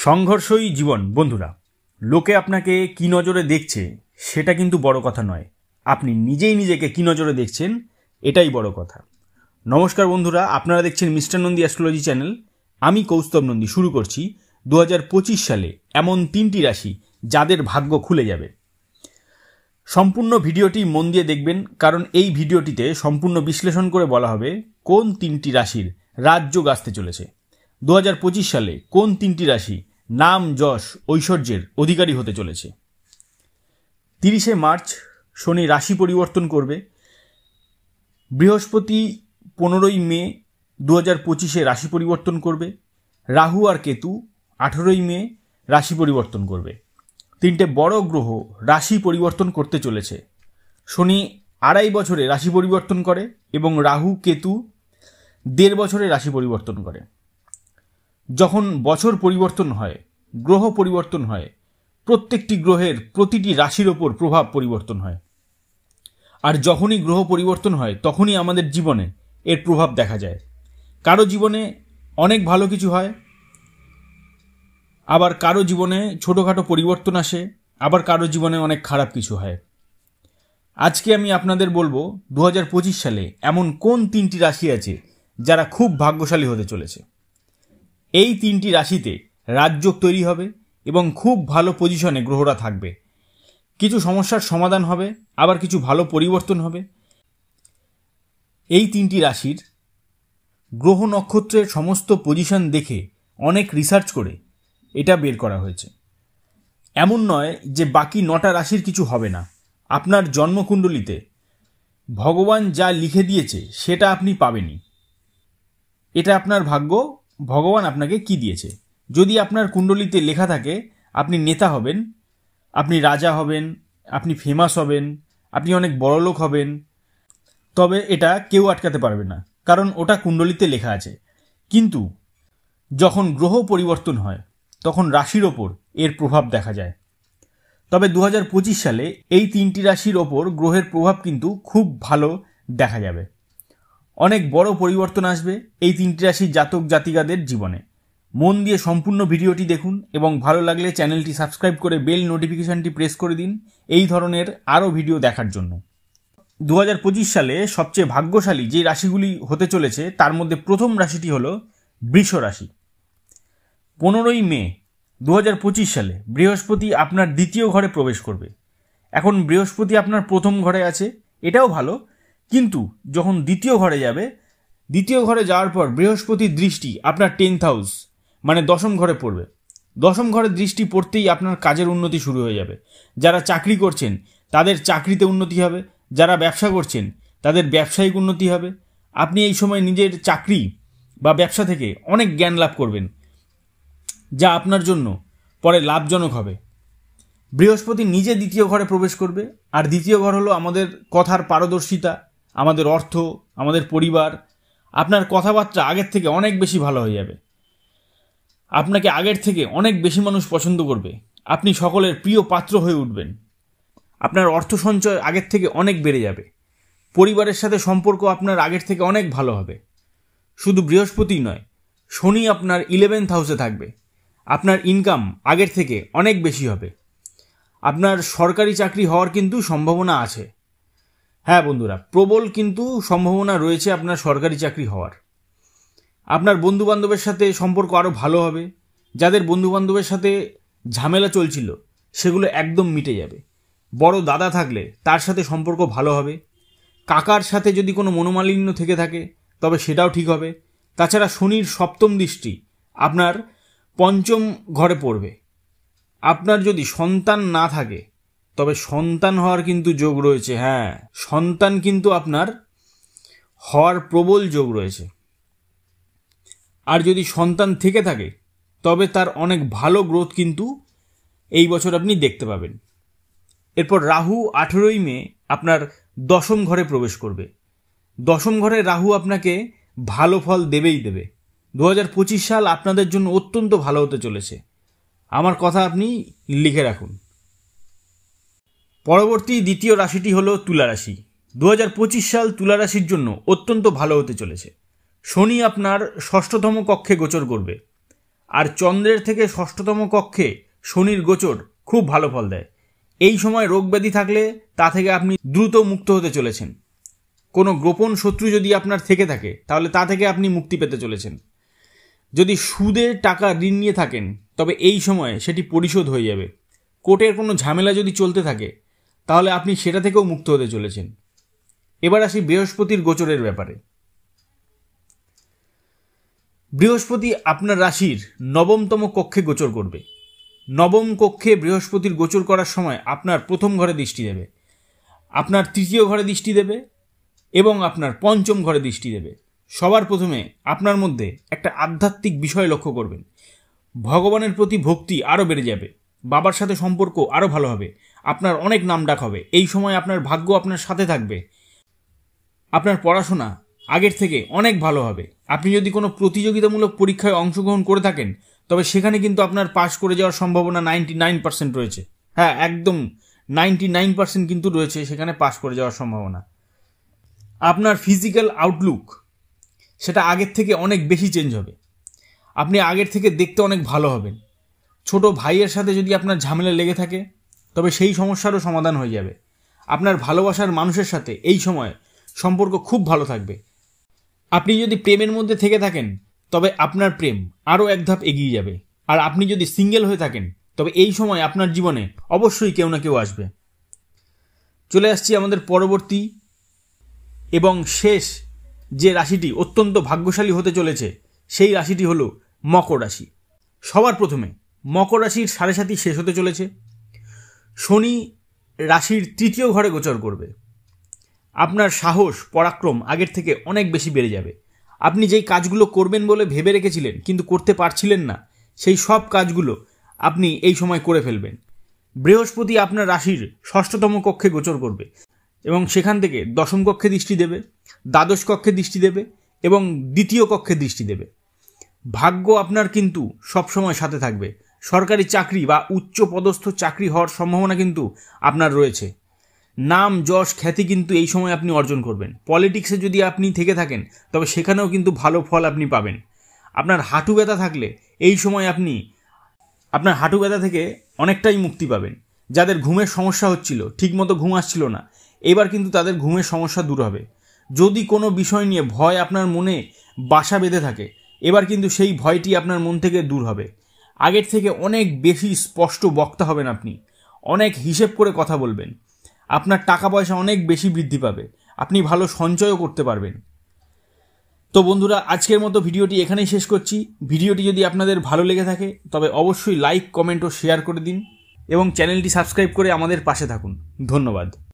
সংঘর্ষই জীবন। বন্ধুরা, লোকে আপনাকে কি নজরে দেখছে সেটা কিন্তু বড় কথা নয়, আপনি নিজেই নিজেকে কি নজরে দেখছেন এটাই বড় কথা। নমস্কার বন্ধুরা, আপনারা দেখছেন মিস্টার নন্দী অ্যাস্ট্রোলজি চ্যানেল। আমি কৌস্তব নন্দী। শুরু করছি 2025 সালে এমন 3টি রাশি যাদের ভাগ্য খুলে যাবে। সম্পূর্ণ ভিডিওটি মন দিয়ে দেখবেন, কারণ এই ভিডিওটিতে সম্পূর্ণ বিশ্লেষণ করে বলা হবে কোন 3টি রাশির রাজযোগ আসতে চলেছে। 2025 সালে কোন 3টি রাশি নাম যশ ঐশ্বর্যের অধিকারী হতে চলেছে। 30শে মার্চ শনি রাশি পরিবর্তন করবে। বৃহস্পতি 15ই মে 2025-এ রাশি পরিবর্তন করবে। রাহু আর কেতু 18ই মে রাশি পরিবর্তন করবে। 3টে বড় গ্রহ রাশি পরিবর্তন করতে চলেছে। শনি 2.5 বছরে রাশি পরিবর্তন করে এবং রাহু কেতু 1.5 বছরে রাশি পরিবর্তন করে। যখন বছর পরিবর্তন হয়, গ্রহ পরিবর্তন হয়, প্রত্যেকটি গ্রহের প্রতিটি রাশির ওপর প্রভাব পরিবর্তন হয়। আর যখনই গ্রহ পরিবর্তন হয় তখনই আমাদের জীবনে এর প্রভাব দেখা যায়। কারো জীবনে অনেক ভালো কিছু হয়, আবার কারো জীবনে ছোটোখাটো পরিবর্তন আসে, আবার কারো জীবনে অনেক খারাপ কিছু হয়। আজকে আমি আপনাদের বলবো 2025 সালে এমন কোন 3টি রাশি আছে যারা খুব ভাগ্যশালী হতে চলেছে। এই 3টি রাশিতে রাজযোগ তৈরি হবে এবং খুব ভালো পজিশনে গ্রহরা থাকবে। কিছু সমস্যার সমাধান হবে, আবার কিছু ভালো পরিবর্তন হবে। এই 3টি রাশির গ্রহ নক্ষত্রের সমস্ত পজিশন দেখে অনেক রিসার্চ করে এটা বের করা হয়েছে। এমন নয় যে বাকি 9টা রাশির কিছু হবে না। আপনার জন্মকুণ্ডলিতে ভগবান যা লিখে দিয়েছে সেটা আপনি পাবেনই। এটা আপনার ভাগ্য, ভগবান আপনাকে কি দিয়েছে। যদি আপনার কুণ্ডলিতে লেখা থাকে আপনি নেতা হবেন, আপনি রাজা হবেন, আপনি ফেমাস হবেন, আপনি অনেক বড়লোক হবেন, তবে এটা কেউ আটকাতে পারবে না, কারণ ওটা কুণ্ডলিতে লেখা আছে। কিন্তু যখন গ্রহ পরিবর্তন হয় তখন রাশির ওপর এর প্রভাব দেখা যায়। তবে 2025 সালে এই 3টি রাশির ওপর গ্রহের প্রভাব কিন্তু খুব ভালো দেখা যাবে। অনেক বড় পরিবর্তন আসবে এই 3টি রাশির জাতক জাতিকাদের জীবনে। মন দিয়ে সম্পূর্ণ ভিডিওটি দেখুন এবং ভালো লাগলে চ্যানেলটি সাবস্ক্রাইব করে বেল নোটিফিকেশনটি প্রেস করে দিন এই ধরনের আরও ভিডিও দেখার জন্য। 2025 সালে সবচেয়ে ভাগ্যশালী যে রাশিগুলি হতে চলেছে তার মধ্যে প্রথম রাশিটি হলো বৃষ রাশি। 15ই মে 2025 সালে বৃহস্পতি আপনার 2য় ঘরে প্রবেশ করবে। এখন বৃহস্পতি আপনার প্রথম ঘরে আছে, এটাও ভালো, কিন্তু যখন 2য় ঘরে যাবে, 2য় ঘরে যাওয়ার পর বৃহস্পতির দৃষ্টি আপনার 10th হাউস মানে 10ম ঘরে পড়বে। 10ম ঘরে দৃষ্টি পড়তেই আপনার কাজের উন্নতি শুরু হয়ে যাবে। যারা চাকরি করছেন তাদের চাকরিতে উন্নতি হবে, যারা ব্যবসা করছেন তাদের ব্যবসায়িক উন্নতি হবে। আপনি এই সময় নিজের চাকরি বা ব্যবসা থেকে অনেক জ্ঞান লাভ করবেন, যা আপনার জন্য পরে লাভজনক হবে। বৃহস্পতি নিজে 2য় ঘরে প্রবেশ করবে, আর 2য় ঘর হলো আমাদের কথার পারদর্শিতা, আমাদের অর্থ, আমাদের পরিবার। আপনার কথাবার্তা আগের থেকে অনেক বেশি ভালো হয়ে যাবে, আপনাকে আগের থেকে অনেক বেশি মানুষ পছন্দ করবে, আপনি সকলের প্রিয় পাত্র হয়ে উঠবেন। আপনার অর্থ সঞ্চয় আগের থেকে অনেক বেড়ে যাবে, পরিবারের সাথে সম্পর্ক আপনার আগের থেকে অনেক ভালো হবে। শুধু বৃহস্পতি নয়, শনি আপনার 11th হাউসে থাকবে, আপনার ইনকাম আগের থেকে অনেক বেশি হবে। আপনার সরকারি চাকরি হওয়ার কিন্তু সম্ভাবনা আছে। হ্যাঁ বন্ধুরা, প্রবল কিন্তু সম্ভাবনা রয়েছে আপনার সরকারি চাকরি হওয়ার। আপনার বন্ধুবান্ধবের সাথে সম্পর্ক আরও ভালো হবে। যাদের বন্ধুবান্ধবের সাথে ঝামেলা চলছিল সেগুলো একদম মিটে যাবে। বড় দাদা থাকলে তার সাথে সম্পর্ক ভালো হবে। কাকার সাথে যদি কোনো মনোমালিন্য থেকে থাকে তবে সেটাও ঠিক হবে। তাছাড়া শনির 7ম দৃষ্টি আপনার 5ম ঘরে পড়বে। আপনার যদি সন্তান না থাকে তবে সন্তান হওয়ার কিন্তু যোগ রয়েছে। হ্যাঁ, সন্তান কিন্তু আপনার হওয়ার প্রবল যোগ রয়েছে। আর যদি সন্তান থেকে থাকে তবে তার অনেক ভালো গ্রোথ কিন্তু এই বছর আপনি দেখতে পাবেন। এরপর রাহু 18ই মে আপনার 10ম ঘরে প্রবেশ করবে। 10ম ঘরে রাহু আপনাকে ভালো ফল দেবেই দেবে। 2025 সাল আপনাদের জন্য অত্যন্ত ভালো হতে চলেছে। আমার কথা আপনি লিখে রাখুন। পরবর্তী 2য় রাশিটি হলো তুলা রাশি। 2025 সাল তুলা রাশির জন্য অত্যন্ত ভালো হতে চলেছে। শনি আপনার 6ষ্ঠতম কক্ষে গোচর করবে। আর চন্দ্রের থেকে ষষ্ঠতম কক্ষে শনির গোচর খুব ভালো ফল দেয়। এই সময় রোগ ব্যাধি থাকলে তা থেকে আপনি দ্রুত মুক্ত হতে চলেছেন। কোনো গোপন শত্রু যদি আপনার থেকে থাকে তাহলে তা থেকে আপনি মুক্তি পেতে চলেছেন। যদি সুদের টাকা ঋণ নিয়ে থাকেন তবে এই সময়ে সেটি পরিশোধ হয়ে যাবে। কোর্টের কোনো ঝামেলা যদি চলতে থাকে তাহলে আপনি সেটা থেকেও মুক্ত হতে চলেছেন। এবার আসি বৃহস্পতির গোচরের ব্যাপারে। বৃহস্পতি আপনার রাশির নবমতম কক্ষে গোচর করবে। নবম কক্ষে বৃহস্পতির গোচর করার সময় আপনার প্রথম ঘরে দৃষ্টি দেবে, আপনার তৃতীয় ঘরে দৃষ্টি দেবে এবং আপনার পঞ্চম ঘরে দৃষ্টি দেবে। সবার প্রথমে আপনার মধ্যে একটা আধ্যাত্মিক বিষয় লক্ষ্য করবেন। ভগবানের প্রতি ভক্তি আরও বেড়ে যাবে, বাবার সাথে সম্পর্ক আরও ভালো হবে, আপনার অনেক নামডাক হবে। এই সময় আপনার ভাগ্য আপনার সাথে থাকবে। আপনার পড়াশোনা আগের থেকে অনেক ভালো হবে। আপনি যদি কোনো প্রতিযোগিতামূলক পরীক্ষায় অংশগ্রহণ করে থাকেন তবে সেখানে কিন্তু আপনার পাশ করে যাওয়ার সম্ভাবনা 99% রয়েছে। হ্যাঁ, একদম 99% কিন্তু রয়েছে সেখানে পাশ করে যাওয়ার সম্ভাবনা। আপনার ফিজিক্যাল আউটলুক সেটা আগের থেকে অনেক বেশি চেঞ্জ হবে। আপনি আগের থেকে দেখতে অনেক ভালো হবেন। ছোট ভাইয়ের সাথে যদি আপনার ঝামেলা লেগে থাকে তবে সেই সমস্যারও সমাধান হয়ে যাবে। আপনার ভালোবাসার মানুষের সাথে এই সময় সম্পর্ক খুব ভালো থাকবে। আপনি যদি প্রেমের মধ্যে থেকে থাকেন তবে আপনার প্রেম আরও এক ধাপ এগিয়ে যাবে। আর আপনি যদি সিঙ্গেল হয়ে থাকেন তবে এই সময় আপনার জীবনে অবশ্যই কেউ না কেউ আসবে। চলে আসছি আমাদের পরবর্তী এবং শেষ যে রাশিটি অত্যন্ত ভাগ্যশালী হতে চলেছে সেই রাশিটি হলো মকর রাশি। সবার প্রথমে মকর রাশির 7.5 শেষ হতে চলেছে। শনি রাশির তৃতীয় ঘরে গোচর করবে। আপনার সাহস পরাক্রম আগের থেকে অনেক বেশি বেড়ে যাবে। আপনি যেই কাজগুলো করবেন বলে ভেবে রেখেছিলেন কিন্তু করতে পারছিলেন না, সেই সব কাজগুলো আপনি এই সময় করে ফেলবেন। বৃহস্পতি আপনার রাশির 6ষ্ঠতম কক্ষে গোচর করবে এবং সেখান থেকে 10ম কক্ষে দৃষ্টি দেবে, দ্বাদশ কক্ষে দৃষ্টি দেবে এবং দ্বিতীয় কক্ষে দৃষ্টি দেবে। ভাগ্য আপনার কিন্তু সবসময় সাথে থাকবে। সরকারি চাকরি বা উচ্চ পদস্থ চাকরি হওয়ার সম্ভাবনা কিন্তু আপনার রয়েছে। নাম যশ খ্যাতি কিন্তু এই সময় আপনি অর্জন করবেন। পলিটিক্সে যদি আপনি থেকে থাকেন তবে সেখানেও কিন্তু ভালো ফল আপনি পাবেন। আপনার হাঁটু ব্যথা থাকলে এই সময় আপনি আপনার হাঁটু ব্যথা থেকে অনেকটাই মুক্তি পাবেন। যাদের ঘুমের সমস্যা হচ্ছিল, ঠিকমতো ঘুম আসছিল না, এবার কিন্তু তাদের ঘুমের সমস্যা দূর হবে। যদি কোনো বিষয় নিয়ে ভয় আপনার মনে বাসা বেঁধে থাকে এবার কিন্তু সেই ভয়টি আপনার মন থেকে দূর হবে। আগের থেকে অনেক বেশি স্পষ্ট বক্তা হবেন আপনি, অনেক হিসেব করে কথা বলবেন। আপনার টাকা পয়সা অনেক বেশি বৃদ্ধি পাবে, আপনি ভালো সঞ্চয়ও করতে পারবেন। তো বন্ধুরা, আজকের মতো ভিডিওটি এখানেই শেষ করছি। ভিডিওটি যদি আপনাদের ভালো লেগে থাকে তবে অবশ্যই লাইক, কমেন্ট ও শেয়ার করে দিন এবং চ্যানেলটি সাবস্ক্রাইব করে আমাদের পাশে থাকুন। ধন্যবাদ।